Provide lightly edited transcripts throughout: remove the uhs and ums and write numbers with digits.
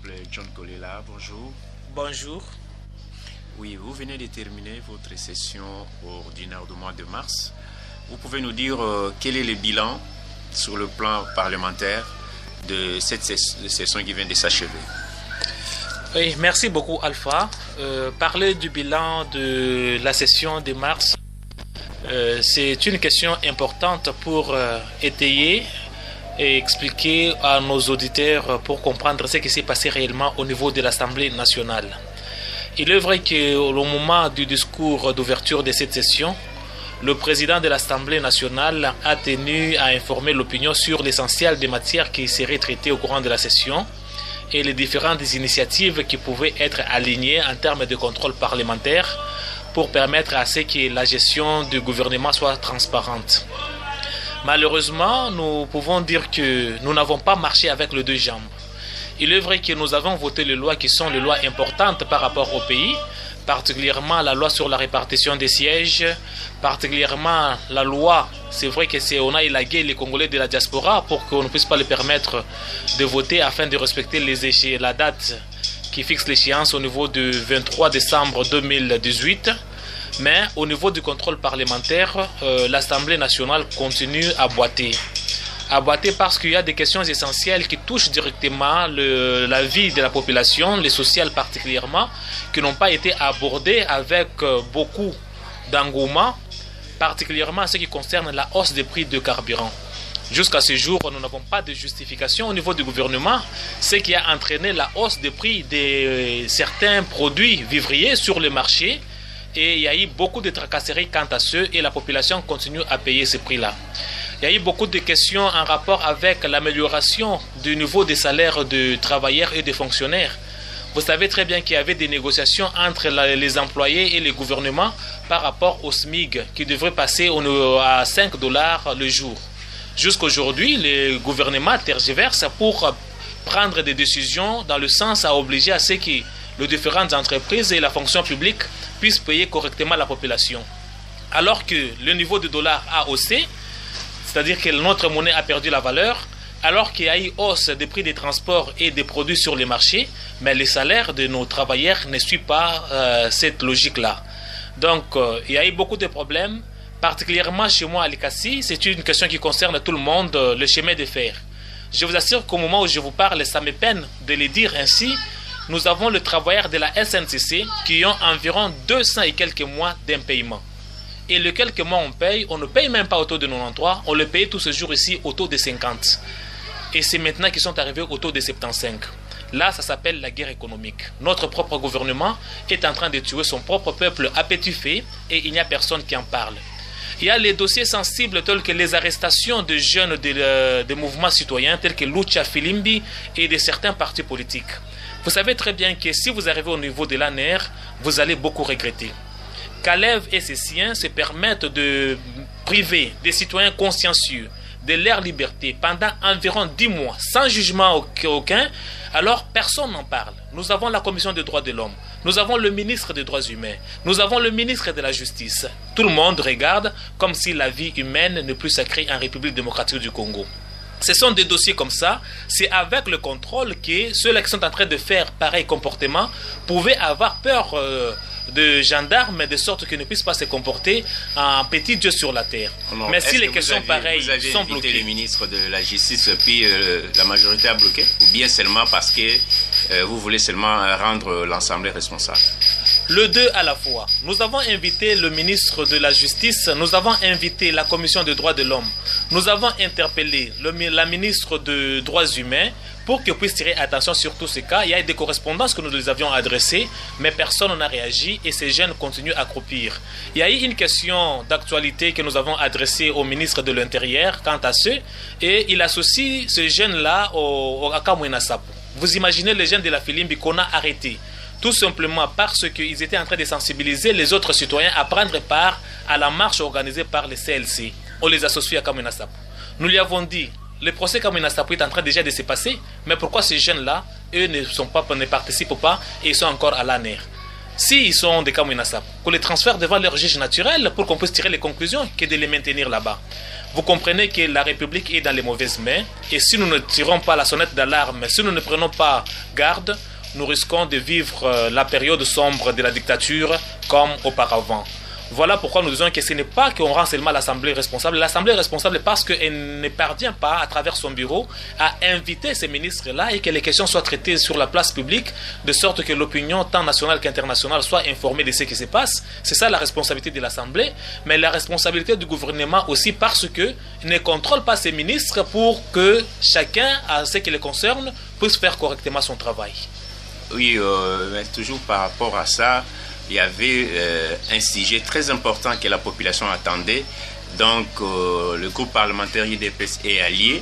m'appelle John Kolela, bonjour. Bonjour. Oui, vous venez de terminer votre session ordinaire du mois de mars. Vous pouvez nous dire quel est le bilan sur le plan parlementaire de cette session qui vient de s'achever? Oui, merci beaucoup Alpha. Parler du bilan de la session de mars, c'est une question importante pour étayer et expliquer à nos auditeurs pour comprendre ce qui s'est passé réellement au niveau de l'Assemblée nationale. Il est vrai qu'au moment du discours d'ouverture de cette session, le président de l'Assemblée nationale a tenu à informer l'opinion sur l'essentiel des matières qui seraient traitées au courant de la session et les différentes initiatives qui pouvaient être alignées en termes de contrôle parlementaire pour permettre à ce que la gestion du gouvernement soit transparente. Malheureusement, nous pouvons dire que nous n'avons pas marché avec les deux jambes. Il est vrai que nous avons voté les lois qui sont les lois importantes par rapport au pays, particulièrement la loi sur la répartition des sièges, particulièrement la loi, c'est vrai qu'on a élagué les Congolais de la diaspora pour qu'on ne puisse pas les permettre de voter afin de respecter la date qui fixe l'échéance au niveau du 23 décembre 2018. Mais au niveau du contrôle parlementaire, l'Assemblée nationale continue à boiter. À boiter parce qu'il y a des questions essentielles qui touchent directement la vie de la population, les sociales particulièrement, qui n'ont pas été abordées avec beaucoup d'engouement, particulièrement en ce qui concerne la hausse des prix de carburant. Jusqu'à ce jour, nous n'avons pas de justification au niveau du gouvernement, ce qui a entraîné la hausse des prix de certains produits vivriers sur le marché. Et il y a eu beaucoup de tracasseries quant à ceux et la population continue à payer ces prix-là. Il y a eu beaucoup de questions en rapport avec l'amélioration du niveau des salaires de travailleurs et de fonctionnaires. Vous savez très bien qu'il y avait des négociations entre les employés et les gouvernements par rapport au SMIC qui devrait passer à 5 dollars le jour. Jusqu'aujourd'hui, le gouvernement tergiverse pour prendre des décisions dans le sens à obliger à ce que les différentes entreprises et la fonction publique puissent payer correctement la population. Alors que le niveau du dollar a haussé, c'est-à-dire que notre monnaie a perdu la valeur, alors qu'il y a eu hausse des prix des transports et des produits sur les marchés, mais les salaires de nos travailleurs ne suivent pas cette logique-là. Donc, il y a eu beaucoup de problèmes, particulièrement chez moi à Likasi. C'est une question qui concerne tout le monde, le chemin de fer. Je vous assure qu'au moment où je vous parle, ça me peine de le dire ainsi, nous avons les travailleurs de la SNCC qui ont environ 200 et quelques mois d'impayement. Et les quelques mois on paye, on ne paye même pas au taux de 93, on le paye tout ce jour ici au taux de 50. Et c'est maintenant qu'ils sont arrivés au taux de 75. Là, ça s'appelle la guerre économique. Notre propre gouvernement est en train de tuer son propre peuple à petit feu et il n'y a personne qui en parle. Il y a les dossiers sensibles tels que les arrestations de jeunes des mouvements citoyens tels que Lucha Filimbi et de certains partis politiques. Vous savez très bien que si vous arrivez au niveau de l'ANR, vous allez beaucoup regretter. Kalev et ses siens se permettent de priver des citoyens consciencieux de leur liberté pendant environ 10 mois, sans jugement aucun, alors personne n'en parle. Nous avons la Commission des droits de l'homme, nous avons le ministre des droits humains, nous avons le ministre de la Justice. Tout le monde regarde comme si la vie humaine n'est plus sacrée en République démocratique du Congo. Ce sont des dossiers comme ça, c'est avec le contrôle que ceux-là qui sont en train de faire pareil comportement pouvaient avoir peur de gendarmes de sorte qu'ils ne puissent pas se comporter en petit Dieu sur la terre. Non, mais si les questions pareilles sont bloquées... Vous avez invité le ministre de la Justice puis la majorité a bloqué? Ou bien seulement parce que vous voulez seulement rendre l'Assemblée responsable? Le deux à la fois. Nous avons invité le ministre de la Justice, nous avons invité la Commission des droits de l'homme, nous avons interpellé la ministre des droits humains pour qu'ils puissent tirer attention sur tous ces cas. Il y a des correspondances que nous les avions adressées, mais personne n'a réagi et ces jeunes continuent à croupir. Il y a eu une question d'actualité que nous avons adressée au ministre de l'Intérieur quant à ce, et il associe ces jeunes-là au Akamwina Sapo. Vous imaginez les jeunes de la Filimbi qu'on a arrêtés tout simplement parce qu'ils étaient en train de sensibiliser les autres citoyens à prendre part à la marche organisée par les CLC. On les associe à Kamwina Sapo. Nous lui avons dit, le procès Kamwina Sapo est en train déjà de se passer, mais pourquoi ces jeunes-là, eux ne participent pas et ils sont encore à l'ANR? S'ils sont des Kamwina Sapo, qu'on les transfère devant leur juge naturel pour qu'on puisse tirer les conclusions que de les maintenir là-bas. vous comprenez que la République est dans les mauvaises mains. Et si nous ne tirons pas la sonnette d'alarme, si nous ne prenons pas garde, nous risquons de vivre la période sombre de la dictature comme auparavant. Voilà pourquoi nous disons que ce n'est pas qu'on rend seulement l'Assemblée responsable. L'Assemblée est responsable parce qu'elle ne parvient pas, à travers son bureau, à inviter ces ministres-là et que les questions soient traitées sur la place publique, de sorte que l'opinion, tant nationale qu'internationale, soit informée de ce qui se passe. C'est ça la responsabilité de l'Assemblée, mais la responsabilité du gouvernement aussi parce qu'il ne contrôle pas ses ministres pour que chacun, à ce qui les concerne, puisse faire correctement son travail. Oui, mais toujours par rapport à ça, il y avait un sujet très important que la population attendait. Donc, le groupe parlementaire UDPS et alliés,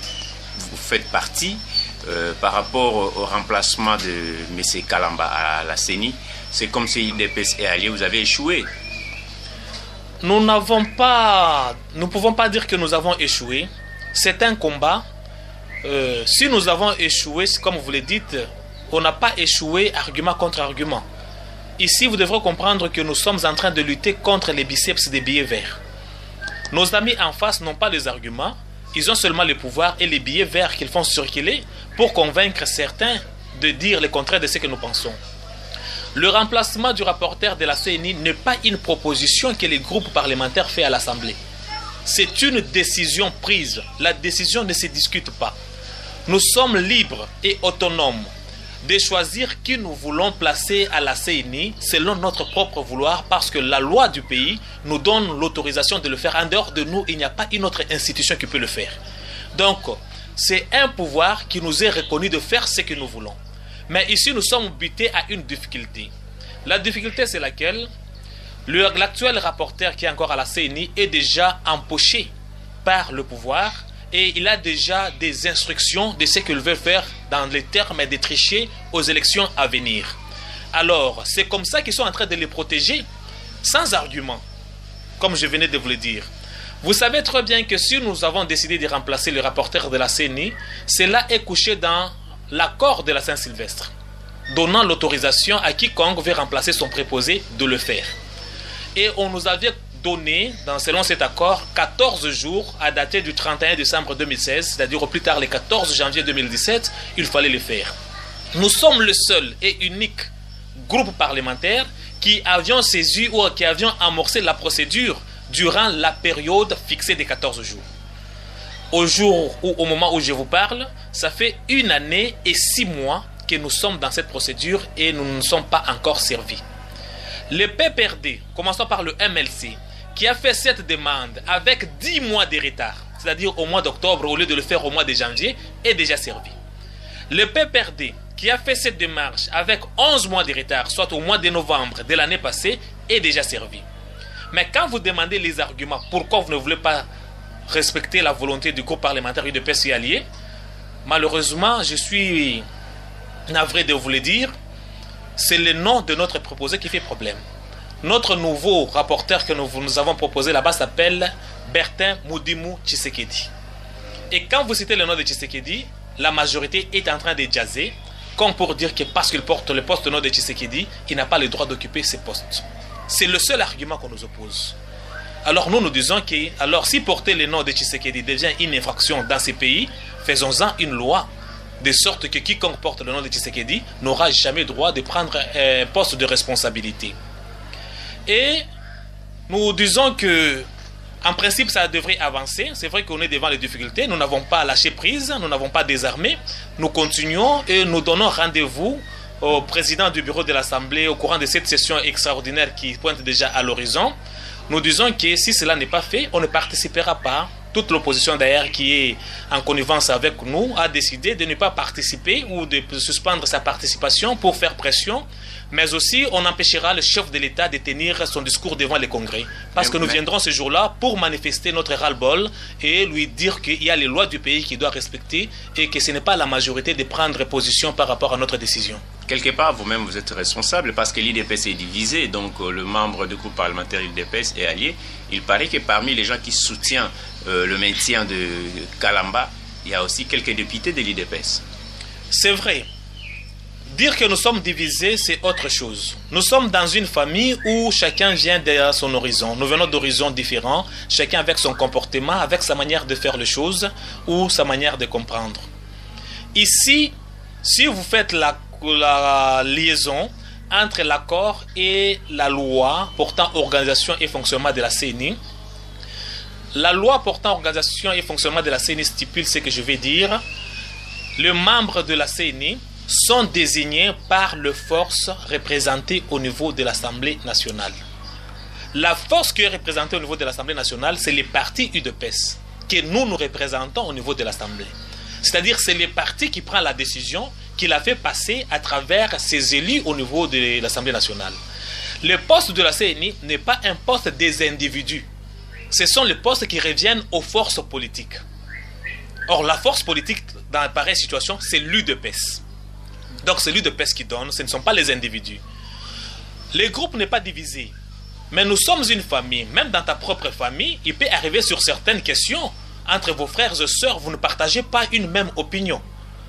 vous faites partie par rapport au remplacement de M. Kalamba à la CENI. C'est comme si UDPS et alliés, vous avez échoué. Nous ne pouvons pas dire que nous avons échoué. C'est un combat. Si nous avons échoué, comme vous le dites, on n'a pas échoué argument contre argument. Ici, vous devrez comprendre que nous sommes en train de lutter contre les biceps des billets verts. Nos amis en face n'ont pas les arguments, ils ont seulement le pouvoir et les billets verts qu'ils font circuler pour convaincre certains de dire le contraire de ce que nous pensons. Le remplacement du rapporteur de la CENI n'est pas une proposition que les groupes parlementaires font à l'Assemblée. C'est une décision prise. La décision ne se discute pas. Nous sommes libres et autonomes de choisir qui nous voulons placer à la CENI selon notre propre vouloir parce que la loi du pays nous donne l'autorisation de le faire. En dehors de nous, il n'y a pas une autre institution qui peut le faire. Donc, c'est un pouvoir qui nous est reconnu de faire ce que nous voulons. Mais ici, nous sommes butés à une difficulté. La difficulté, c'est laquelle? L'actuel rapporteur qui est encore à la CENI est déjà empoché par le pouvoir et il a déjà des instructions de ce qu'il veut faire dans les termes de tricher aux élections à venir. Alors, c'est comme ça qu'ils sont en train de les protéger, sans argument, comme je venais de vous le dire. Vous savez très bien que si nous avons décidé de remplacer le rapporteur de la CENI, cela est couché dans l'accord de la Saint-Sylvestre, donnant l'autorisation à quiconque veut remplacer son préposé de le faire. Et on nous avait donné, selon cet accord, 14 jours à dater du 31 décembre 2016, c'est-à-dire au plus tard le 14 janvier 2017, il fallait le faire. Nous sommes le seul et unique groupe parlementaire qui avions saisi ou qui avions amorcé la procédure durant la période fixée des 14 jours. Au moment où je vous parle, ça fait 1 année et 6 mois que nous sommes dans cette procédure et nous ne sommes pas encore servis. Le PPRD, commençons par le MLC, qui a fait cette demande avec 10 mois de retard, c'est-à-dire au mois d'octobre au lieu de le faire au mois de janvier, est déjà servi. Le PPRD, qui a fait cette démarche avec 11 mois de retard, soit au mois de novembre de l'année passée, est déjà servi. Mais quand vous demandez les arguments, pourquoi vous ne voulez pas respecter la volonté du groupe parlementaire UDPS et alliés, malheureusement, je suis navré de vous le dire, c'est le nom de notre proposé qui fait problème. Notre nouveau rapporteur que nous avons proposé là-bas s'appelle Bertin Mudimu Tshisekedi. Et quand vous citez le nom de Tshisekedi, la majorité est en train de jaser, comme pour dire que parce qu'il porte le poste de nom de Tshisekedi, il n'a pas le droit d'occuper ce poste. C'est le seul argument qu'on nous oppose. Alors nous disons que si porter le nom de Tshisekedi devient une infraction dans ces pays, faisons-en une loi, de sorte que quiconque porte le nom de Tshisekedi n'aura jamais droit de prendre un poste de responsabilité. Et nous disons que, en principe, ça devrait avancer. C'est vrai qu'on est devant les difficultés. Nous n'avons pas lâché prise, nous n'avons pas désarmé. Nous continuons et nous donnons rendez-vous au président du bureau de l'Assemblée au courant de cette session extraordinaire qui pointe déjà à l'horizon. Nous disons que si cela n'est pas fait, on ne participera pas. Toute l'opposition d'ailleurs qui est en connivence avec nous a décidé de ne pas participer ou de suspendre sa participation pour faire pression. Mais aussi, on empêchera le chef de l'État de tenir son discours devant le Congrès. Parce que nous viendrons ce jour-là pour manifester notre ras-le-bol et lui dire qu'il y a les lois du pays qu'il doit respecter et que ce n'est pas la majorité de prendre position par rapport à notre décision. Quelque part, vous-même, vous êtes responsable parce que l'IDPS est divisé. Donc, le membre du groupe parlementaire l'IDPS est allié. Il paraît que parmi les gens qui soutiennent le maintien de Kalamba, il y a aussi quelques députés de l'IDPS. C'est vrai. Dire que nous sommes divisés, c'est autre chose. Nous sommes dans une famille où chacun vient de son horizon. Nous venons d'horizons différents, chacun avec son comportement, avec sa manière de faire les choses ou sa manière de comprendre. Ici, si vous faites la liaison entre l'accord et la loi portant organisation et fonctionnement de la CENI, la loi portant organisation et fonctionnement de la CENI stipule ce que je vais dire. Les membres de la CENI sont désignés par les forces représentées au niveau de l'Assemblée nationale. La force qui est représentée au niveau de l'Assemblée nationale, c'est les partis UDPS que nous représentons au niveau de l'Assemblée. C'est-à-dire c'est les partis qui prennent la décision, qui la fait passer à travers ses élus au niveau de l'Assemblée nationale. Le poste de la CENI n'est pas un poste des individus. Ce sont les postes qui reviennent aux forces politiques. Or, la force politique dans pareille situation, c'est l'UDPS. Donc c'est l'UDPS qui donne, ce ne sont pas les individus. Le groupe n'est pas divisé. Mais nous sommes une famille. Même dans ta propre famille, il peut arriver sur certaines questions. Entre vos frères et sœurs, vous ne partagez pas une même opinion.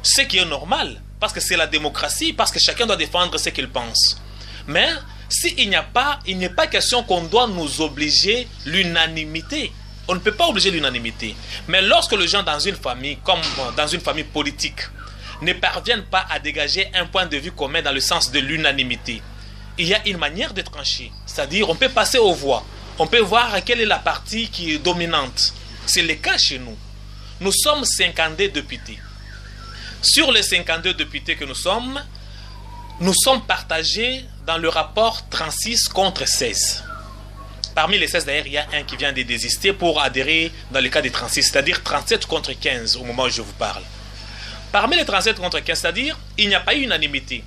Ce qui est normal, parce que c'est la démocratie, parce que chacun doit défendre ce qu'il pense. Mais s'il n'y a pas, il n'est pas question qu'on doit nous obliger l'unanimité. On ne peut pas obliger l'unanimité. Mais lorsque les gens dans une famille, comme dans une famille politique, ne parviennent pas à dégager un point de vue commun dans le sens de l'unanimité, il y a une manière de trancher. C'est-à-dire, on peut passer aux voix. On peut voir quelle est la partie qui est dominante. C'est le cas chez nous. Nous sommes 52 députés. Sur les 52 députés que nous sommes partagés dans le rapport 36 contre 16. Parmi les 16 d'ailleurs, il y a un qui vient de désister pour adhérer dans le cas des 36, c'est-à-dire 37 contre 15 au moment où je vous parle. Parmi les 37 contre 15, c'est-à-dire, il n'y a pas eu unanimité.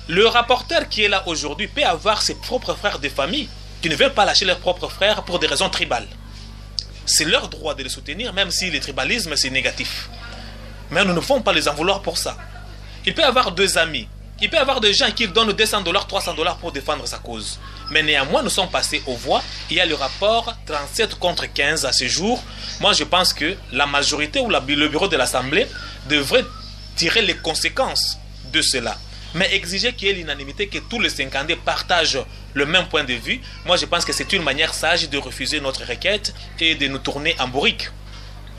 Le rapporteur qui est là aujourd'hui peut avoir ses propres frères de famille qui ne veulent pas lâcher leurs propres frères pour des raisons tribales. C'est leur droit de les soutenir, même si le tribalisme c'est négatif. Mais nous ne pouvons pas les en vouloir pour ça. Il peut avoir deux amis. Il peut avoir des gens qui donnent $200, $300 pour défendre sa cause. Mais néanmoins, nous sommes passés aux voix. Il y a le rapport 37 contre 15 à ce jour. Moi, je pense que la majorité ou le bureau de l'Assemblée devrait tirer les conséquences de cela. Mais exiger qu'il y ait l'unanimité, que tous les 52 partagent le même point de vue, moi je pense que c'est une manière sage de refuser notre requête et de nous tourner en bourrique.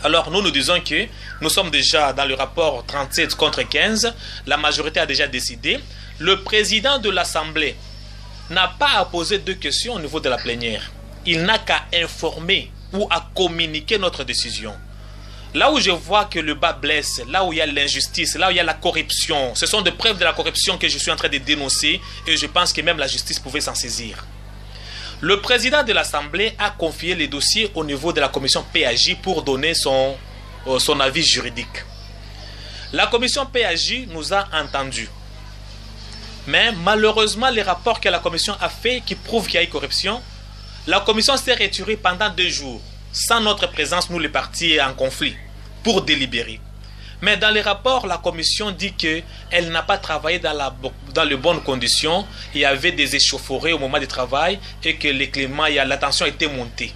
Alors nous disons que nous sommes déjà dans le rapport 37 contre 15, la majorité a déjà décidé. Le président de l'Assemblée n'a pas à poser deux questions au niveau de la plénière. Il n'a qu'à informer ou à communiquer notre décision. Là où je vois que le bas blesse, là où il y a l'injustice, là où il y a la corruption, ce sont des preuves de la corruption que je suis en train de dénoncer et je pense que même la justice pouvait s'en saisir. Le président de l'Assemblée a confié les dossiers au niveau de la commission PAJ pour donner son avis juridique. La commission PAJ nous a entendus. Mais malheureusement, les rapports que la commission a fait qui prouvent qu'il y a eu corruption, la commission s'est retirée pendant 2 jours. Sans notre présence, nous les partis en conflit, pour délibérer. Mais dans les rapports, la commission dit qu'elle n'a pas travaillé dans les bonnes conditions. Il y avait des échauffourées au moment du travail et que les climats, la tension était montée.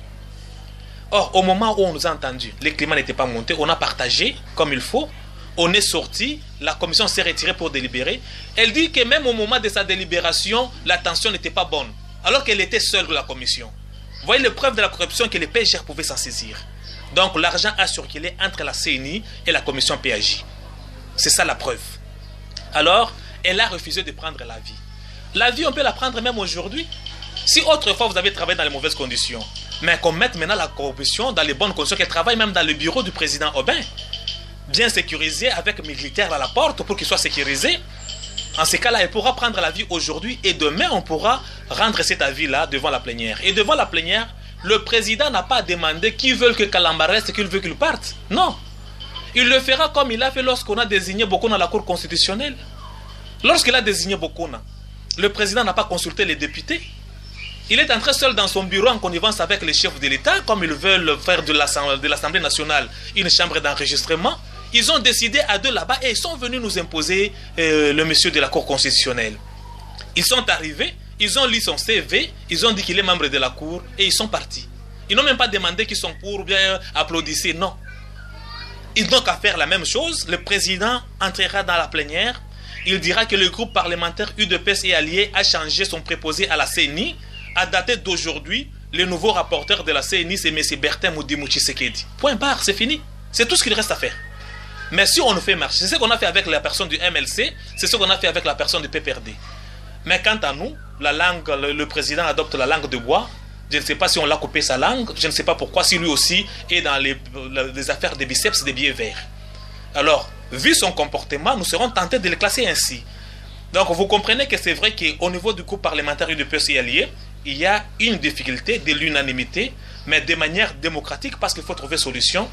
Or, au moment où on nous a entendus, les climats n'étaient pas montés. On a partagé comme il faut. On est sorti. La commission s'est retirée pour délibérer. Elle dit que même au moment de sa délibération, la tension n'était pas bonne. Alors qu'elle était seule, la commission. Vous voyez les preuves de la corruption que les PGR pouvaient s'en saisir. Donc l'argent a circulé entre la CENI et la commission PAJ. C'est ça la preuve. Alors, elle a refusé de prendre l'avis. L'avis, on peut la prendre même aujourd'hui. Si autrefois vous avez travaillé dans les mauvaises conditions, mais qu'on mette maintenant la corruption dans les bonnes conditions, qu'elle travaille même dans le bureau du président Aubin, bien sécurisé avec militaires à la porte pour qu'il soit sécurisé. En ces cas-là, elle pourra prendre l'avis aujourd'hui et demain, on pourra rendre cet avis-là devant la plénière. Et devant la plénière, le président n'a pas demandé qui veut que Kalamba reste et qui veut qu'il parte. Non. Il le fera comme il a fait lorsqu'on a désigné Bokona à la Cour constitutionnelle. Lorsqu'il a désigné Bokona, le président n'a pas consulté les députés. Il est entré seul dans son bureau en connivence avec les chefs de l'État, comme ils veulent faire de l'Assemblée nationale une chambre d'enregistrement. Ils ont décidé à deux là-bas et ils sont venus nous imposer le monsieur de la Cour constitutionnelle. Ils sont arrivés, ils ont lu son CV, ils ont dit qu'il est membre de la Cour et ils sont partis. Ils n'ont même pas demandé qu'ils sont pour ou bien applaudisser, non. Ils n'ont qu'à faire la même chose. Le président entrera dans la plénière. il dira que le groupe parlementaire UDPS et Alliés a changé son préposé à la CENI. À dater d'aujourd'hui, le nouveau rapporteur de la CENI, c'est M. Bertin Modimu Tshisekedi. Point barre, c'est fini. C'est tout ce qu'il reste à faire. Mais si on nous fait marcher, c'est ce qu'on a fait avec la personne du MLC, c'est ce qu'on a fait avec la personne du PPRD. Mais quant à nous, la langue, le président adopte la langue de bois. Je ne sais pas si on l'a coupé sa langue, je ne sais pas pourquoi, si lui aussi est dans les affaires des biceps, des billets verts. Alors, vu son comportement, nous serons tentés de le classer ainsi. Donc, vous comprenez que c'est vrai qu'au niveau du groupe parlementaire UDPS et Alliés, il y a une difficulté de l'unanimité, mais de manière démocratique, parce qu'il faut trouver solution.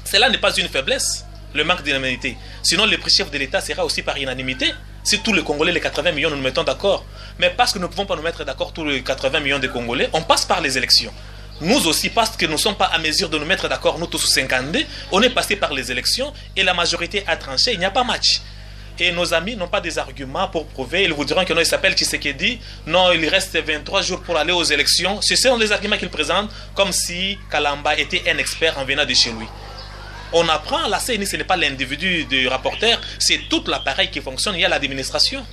Cela n'est pas une faiblesse, le manque d'unanimité. Sinon, le chef de l'État sera aussi par unanimité. Si tous les Congolais, les 80 millions, nous nous mettons d'accord. Mais parce que nous ne pouvons pas nous mettre d'accord tous les 80 millions de Congolais, on passe par les élections. Nous aussi, parce que nous ne sommes pas à mesure de nous mettre d'accord, nous tous 52, on est passé par les élections et la majorité a tranché, il n'y a pas match. Et nos amis n'ont pas des arguments pour prouver. Ils vous diront que non, il s'appelle Tshisekedi. Non, il reste 23 jours pour aller aux élections. Ce sont des arguments qu'ils présentent comme si Kalamba était un expert en venant de chez lui. On apprend, la CENI, ce n'est pas l'individu du rapporteur, c'est tout l'appareil qui fonctionne, il y a l'administration.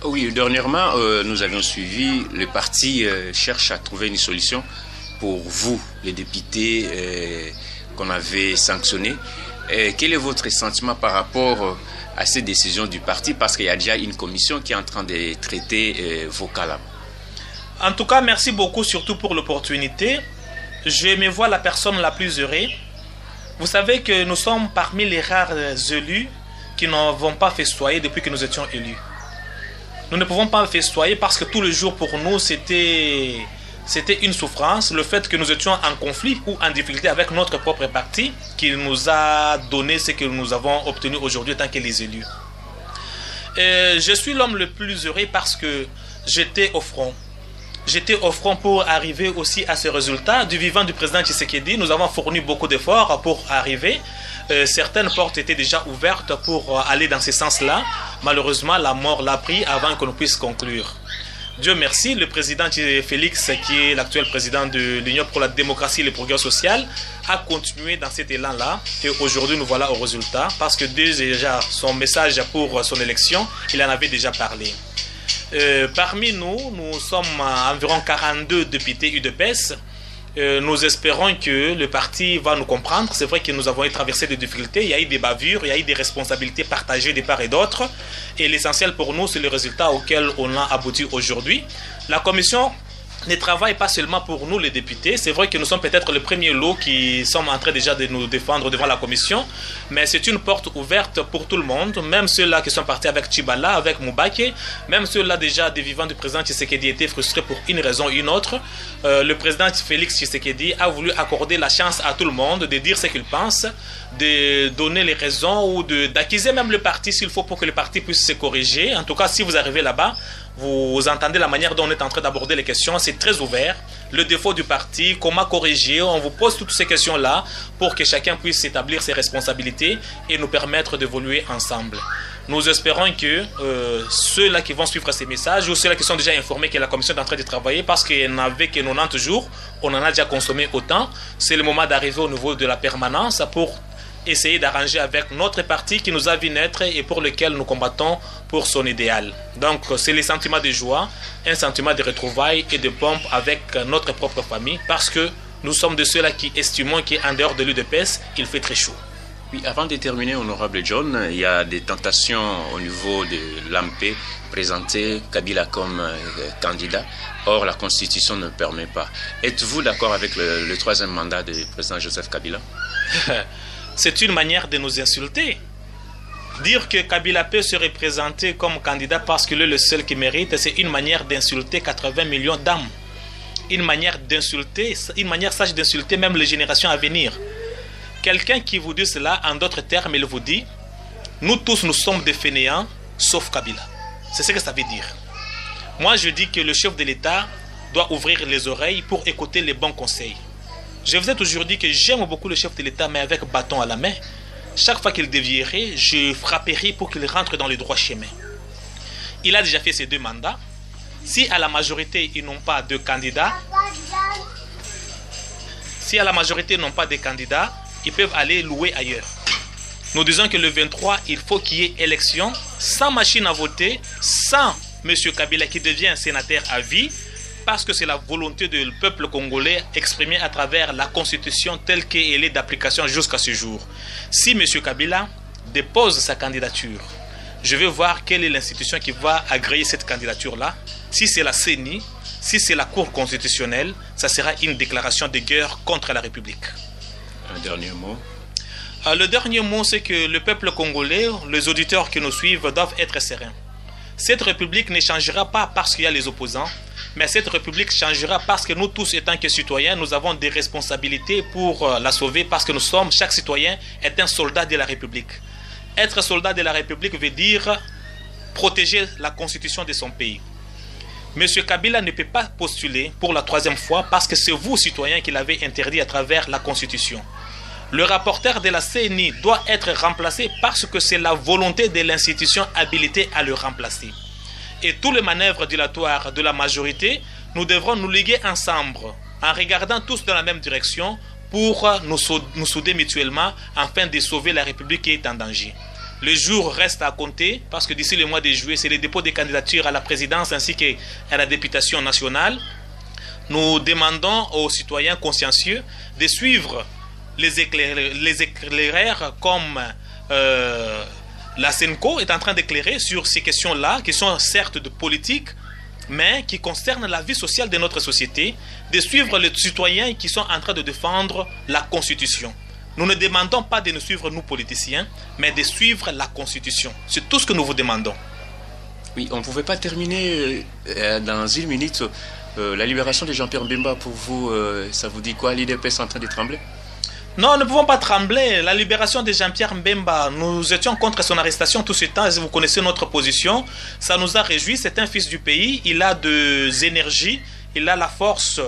Oui, dernièrement, nous avions suivi, le parti cherche à trouver une solution pour vous, les députés qu'on avait sanctionnés. Quel est votre sentiment par rapport à ces décisions du parti? Parce qu'il y a déjà une commission qui est en train de traiter vos cas. En tout cas, merci beaucoup, surtout pour l'opportunité. Je me vois la personne la plus heureuse. Vous savez que nous sommes parmi les rares élus qui n'avons pas festoyé depuis que nous étions élus. Nous ne pouvons pas festoyer parce que tout le jour pour nous c'était une souffrance, le fait que nous étions en conflit ou en difficulté avec notre propre parti qui nous a donné ce que nous avons obtenu aujourd'hui en tant que les élus. Je suis l'homme le plus heureux parce que j'étais au front. J'étais au front pour arriver aussi à ce résultat. Du vivant du président Tshisekedi, nous avons fourni beaucoup d'efforts pour arriver. Certaines portes étaient déjà ouvertes pour aller dans ce sens-là. Malheureusement, la mort l'a pris avant qu'on puisse conclure. Dieu merci, le président Félix, qui est l'actuel président de l'Union pour la démocratie et le progrès social, a continué dans cet élan-là. Et aujourd'hui, nous voilà au résultat. Parce que déjà, son message pour son élection, il en avait déjà parlé. Parmi nous, nous sommes environ 42 députés UDPS. Nous espérons que le parti va nous comprendre. C'est vrai que nous avons traversé des difficultés, il y a eu des bavures, il y a eu des responsabilités partagées de part et d'autre. Et l'essentiel pour nous, c'est le résultat auquel on a abouti aujourd'hui. La commission ne travaille pas seulement pour nous les députés. C'est vrai que nous sommes peut-être le premier lot qui sommes en train déjà de nous défendre devant la commission, mais c'est une porte ouverte pour tout le monde, même ceux-là qui sont partis avec Tchibala, avec Moubake, même ceux-là déjà des vivants du président Tshisekedi étaient frustrés pour une raison ou une autre. Le président Félix Tshisekedi a voulu accorder la chance à tout le monde de dire ce qu'il pense, de donner les raisons ou d'accuser même le parti s'il faut pour que le parti puisse se corriger. En tout cas, si vous arrivez là-bas, vous entendez la manière dont on est en train d'aborder les questions, c'est très ouvert. Le défaut du parti, comment corriger, on vous pose toutes ces questions-là pour que chacun puisse établir ses responsabilités et nous permettre d'évoluer ensemble. Nous espérons que ceux-là qui vont suivre ces messages ou ceux-là qui sont déjà informés que la commission est en train de travailler parce qu'il n'avait que 90 jours, on en a déjà consommé autant, c'est le moment d'arriver au niveau de la permanence pour essayer d'arranger avec notre parti qui nous a vu naître et pour lequel nous combattons pour son idéal. Donc c'est le sentiment de joie, un sentiment de retrouvailles et de pompe avec notre propre famille parce que nous sommes de ceux-là qui estimons qu'en dehors de l'UDPS, il fait très chaud. Oui, avant de terminer, honorable John, il y a des tentations au niveau de l'AMP présenter Kabila comme candidat. Or, la Constitution ne permet pas. Êtes-vous d'accord avec le troisième mandat du président Joseph Kabila? C'est une manière de nous insulter. Dire que Kabila peut se représenter comme candidat parce qu'il est le seul qui mérite, c'est une manière d'insulter 80 millions d'âmes. Une manière d'insulter, une manière sage d'insulter même les générations à venir. Quelqu'un qui vous dit cela, en d'autres termes, il vous dit, nous tous nous sommes des fainéants, sauf Kabila. C'est ce que ça veut dire. Moi, je dis que le chef de l'État doit ouvrir les oreilles pour écouter les bons conseils. Je vous ai toujours dit que j'aime beaucoup le chef de l'État, mais avec bâton à la main. Chaque fois qu'il dévierait, je frapperai pour qu'il rentre dans le droit chemin. Il a déjà fait ses 2 mandats. Si à la majorité, ils n'ont pas de candidats, ils peuvent aller louer ailleurs. Nous disons que le 23, il faut qu'il y ait élection, sans machine à voter, sans M. Kabila qui devient sénateur à vie, parce que c'est la volonté du peuple congolais exprimée à travers la Constitution telle qu'elle est d'application jusqu'à ce jour. Si M. Kabila dépose sa candidature, je vais voir quelle est l'institution qui va agréer cette candidature-là. Si c'est la CENI, si c'est la Cour constitutionnelle, ça sera une déclaration de guerre contre la République. Un dernier mot. Le dernier mot, c'est que le peuple congolais, les auditeurs qui nous suivent, doivent être sereins. Cette République ne changera pas parce qu'il y a les opposants, mais cette République changera parce que nous tous, étant que citoyens, nous avons des responsabilités pour la sauver, parce que chaque citoyen est un soldat de la République. Être soldat de la République veut dire protéger la constitution de son pays. M. Kabila ne peut pas postuler pour la 3e fois parce que c'est vous, citoyens, qui l'avez interdit à travers la Constitution. Le rapporteur de la CENI doit être remplacé parce que c'est la volonté de l'institution habilitée à le remplacer. Et tous les manœuvres dilatoires de la majorité, nous devrons nous liguer ensemble en regardant tous dans la même direction pour nous souder mutuellement afin de sauver la République qui est en danger. Le jour reste à compter parce que d'ici le mois de juillet, c'est le dépôt des candidatures à la présidence ainsi qu'à la députation nationale. Nous demandons aux citoyens consciencieux de suivre les éclaireurs comme la SENCO est en train d'éclairer sur ces questions-là qui sont certes de politique, mais qui concernent la vie sociale de notre société, de suivre les citoyens qui sont en train de défendre la Constitution. Nous ne demandons pas de nous suivre, nous politiciens, mais de suivre la Constitution. C'est tout ce que nous vous demandons. Oui, on ne pouvait pas terminer dans une minute. La libération de Jean-Pierre Mbemba, pour vous, ça vous dit quoi? L'IDPS est en train de trembler? Non, nous ne pouvons pas trembler. La libération de Jean-Pierre Mbemba, nous étions contre son arrestation tout ce temps. Vous connaissez notre position. Ça nous a réjouis. C'est un fils du pays. Il a des énergies. Il a la force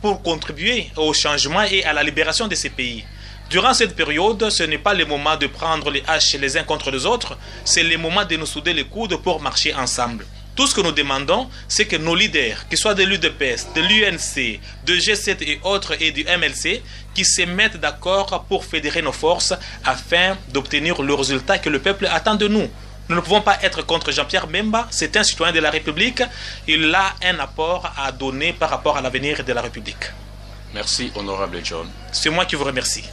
pour contribuer au changement et à la libération de ces pays. Durant cette période, ce n'est pas le moment de prendre les haches les uns contre les autres. C'est le moment de nous souder les coudes pour marcher ensemble. Tout ce que nous demandons, c'est que nos leaders, qu'ils soient de l'UDPS, de l'UNC, de G7 et autres et du MLC, qui se mettent d'accord pour fédérer nos forces afin d'obtenir le résultat que le peuple attend de nous. Nous ne pouvons pas être contre Jean-Pierre Mbemba, c'est un citoyen de la République, il a un apport à donner par rapport à l'avenir de la République. Merci, honorable John. C'est moi qui vous remercie.